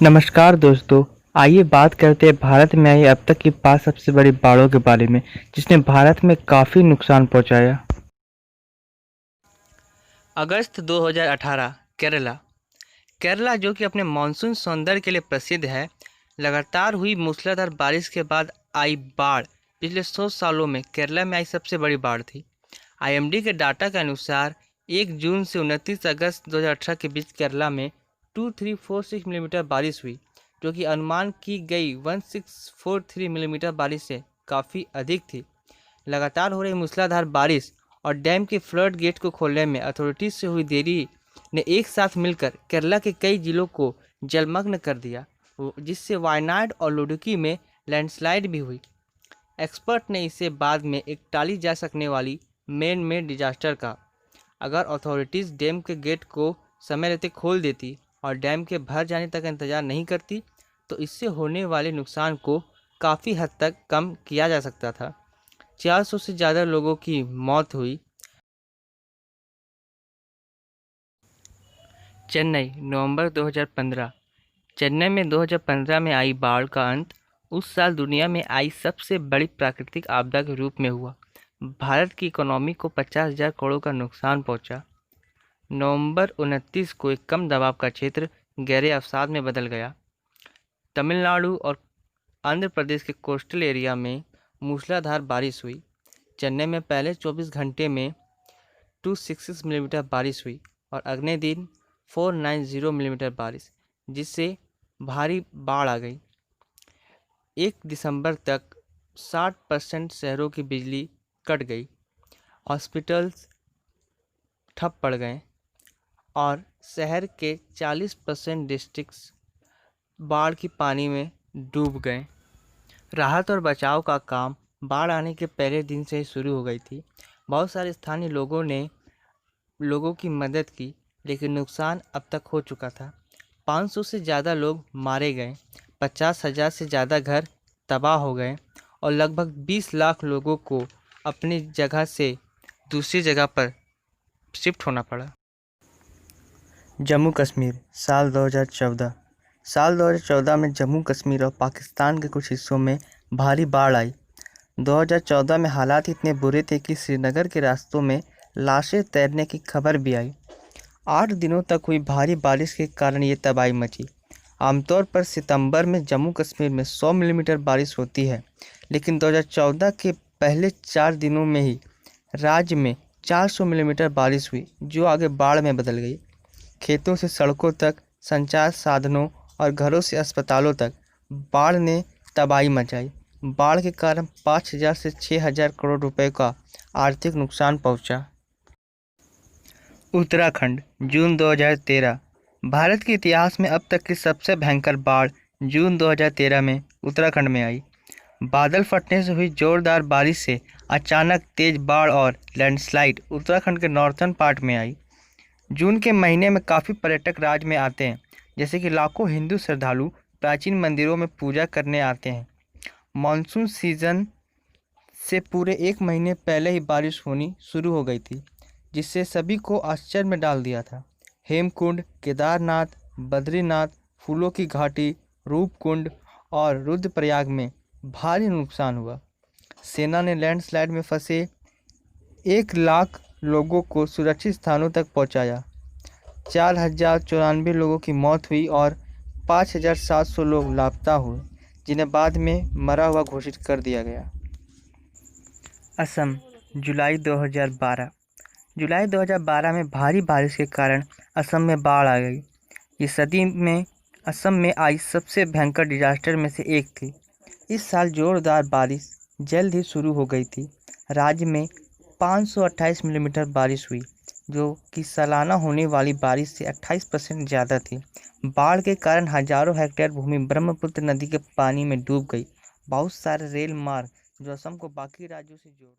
नमस्कार दोस्तों। आइए बात करते हैं भारत में आई अब तक की 5 सबसे बड़ी बाढ़ों के बारे में, जिसने भारत में काफ़ी नुकसान पहुंचाया। अगस्त 2018 केरला केरला जो कि अपने मानसून सौंदर्य के लिए प्रसिद्ध है, लगातार हुई मूसलाधार बारिश के बाद आई बाढ़ पिछले 100 सालों में केरला में आई सबसे बड़ी बाढ़ थी। आईएमडी के डाटा के अनुसार 1 जून से 29 अगस्त 2018 के बीच केरला में 2346 मिलीमीटर बारिश हुई, जो कि अनुमान की गई 1643 मिलीमीटर बारिश से काफ़ी अधिक थी। लगातार हो रही मूसलाधार बारिश और डैम के फ्लड गेट को खोलने में अथॉरिटीज से हुई देरी ने एक साथ मिलकर केरला के कई जिलों को जलमग्न कर दिया, जिससे वायनाड और लुडुकी में लैंडस्लाइड भी हुई। एक्सपर्ट ने इसे बाद में एक टाली जा सकने वाली मैन मेड डिजास्टर कहा। अगर अथॉरिटीज़ डैम के गेट को समय रहते खोल देती और डैम के भर जाने तक इंतजार नहीं करती, तो इससे होने वाले नुकसान को काफ़ी हद तक कम किया जा सकता था। 400 से ज़्यादा लोगों की मौत हुई। चेन्नई नवंबर 2015 चेन्नई में 2015 में आई बाढ़ का अंत उस साल दुनिया में आई सबसे बड़ी प्राकृतिक आपदा के रूप में हुआ। भारत की इकोनॉमी को 50,000 करोड़ का नुकसान पहुंचा। नवंबर 29 को एक कम दबाव का क्षेत्र गहरे अवसाद में बदल गया। तमिलनाडु और आंध्र प्रदेश के कोस्टल एरिया में मूसलाधार बारिश हुई। चेन्नई में पहले 24 घंटे में 266 मिलीमीटर बारिश हुई और अगले दिन 490 मिलीमीटर बारिश, जिससे भारी बाढ़ आ गई। 1 दिसंबर तक 60% शहरों की बिजली कट गई, हॉस्पिटल्स ठप पड़ गए और शहर के 40% डिस्ट्रिक्ट्स बाढ़ की पानी में डूब गए। राहत और बचाव का काम बाढ़ आने के पहले दिन से ही शुरू हो गई थी। बहुत सारे स्थानीय लोगों की मदद की, लेकिन नुकसान अब तक हो चुका था। 500 से ज़्यादा लोग मारे गए, 50,000 से ज़्यादा घर तबाह हो गए और लगभग 20 लाख लोगों को अपनी जगह से दूसरी जगह पर शिफ्ट होना पड़ा। जम्मू कश्मीर साल 2014 में जम्मू कश्मीर और पाकिस्तान के कुछ हिस्सों में भारी बाढ़ आई। 2014 में हालात इतने बुरे थे कि श्रीनगर के रास्तों में लाशें तैरने की खबर भी आई। 8 दिनों तक हुई भारी बारिश के कारण ये तबाही मची। आमतौर पर सितंबर में जम्मू कश्मीर में 100 मिलीमीटर बारिश होती है, लेकिन 2014 के पहले 4 दिनों में ही राज्य में 400 मिलीमीटर बारिश हुई, जो आगे बाढ़ में बदल गई। खेतों से सड़कों तक, संचार साधनों और घरों से अस्पतालों तक बाढ़ ने तबाही मचाई। बाढ़ के कारण 5,000 से 6,000 करोड़ रुपए का आर्थिक नुकसान पहुंचा। उत्तराखंड जून 2013 भारत के इतिहास में अब तक की सबसे भयंकर बाढ़ जून 2013 में उत्तराखंड में आई। बादल फटने से हुई जोरदार बारिश से अचानक तेज बाढ़ और लैंडस्लाइड उत्तराखंड के नॉर्थर्न पार्ट में आई। जून के महीने में काफ़ी पर्यटक राज्य में आते हैं, जैसे कि लाखों हिंदू श्रद्धालु प्राचीन मंदिरों में पूजा करने आते हैं। मानसून सीजन से पूरे 1 महीने पहले ही बारिश होनी शुरू हो गई थी, जिससे सभी को आश्चर्य में डाल दिया था। हेमकुंड, केदारनाथ, बद्रीनाथ, फूलों की घाटी, रूपकुंड और रुद्रप्रयाग में भारी नुकसान हुआ। सेना ने लैंडस्लाइड में फंसे 1 लाख लोगों को सुरक्षित स्थानों तक पहुंचाया। 4,094 लोगों की मौत हुई और 5,700 लोग लापता हुए, जिन्हें बाद में मरा हुआ घोषित कर दिया गया। असम जुलाई 2012 में भारी बारिश के कारण असम में बाढ़ आ गई। ये सदी में असम में आई सबसे भयंकर डिजास्टर में से एक थी। इस साल जोरदार बारिश जल्द ही शुरू हो गई थी। राज्य में 528 मिलीमीटर बारिश हुई, जो कि सालाना होने वाली बारिश से 28% ज़्यादा थी। बाढ़ के कारण हजारों हेक्टेयर भूमि ब्रह्मपुत्र नदी के पानी में डूब गई। बहुत सारे रेल मार्ग जो असम को बाकी राज्यों से जोड़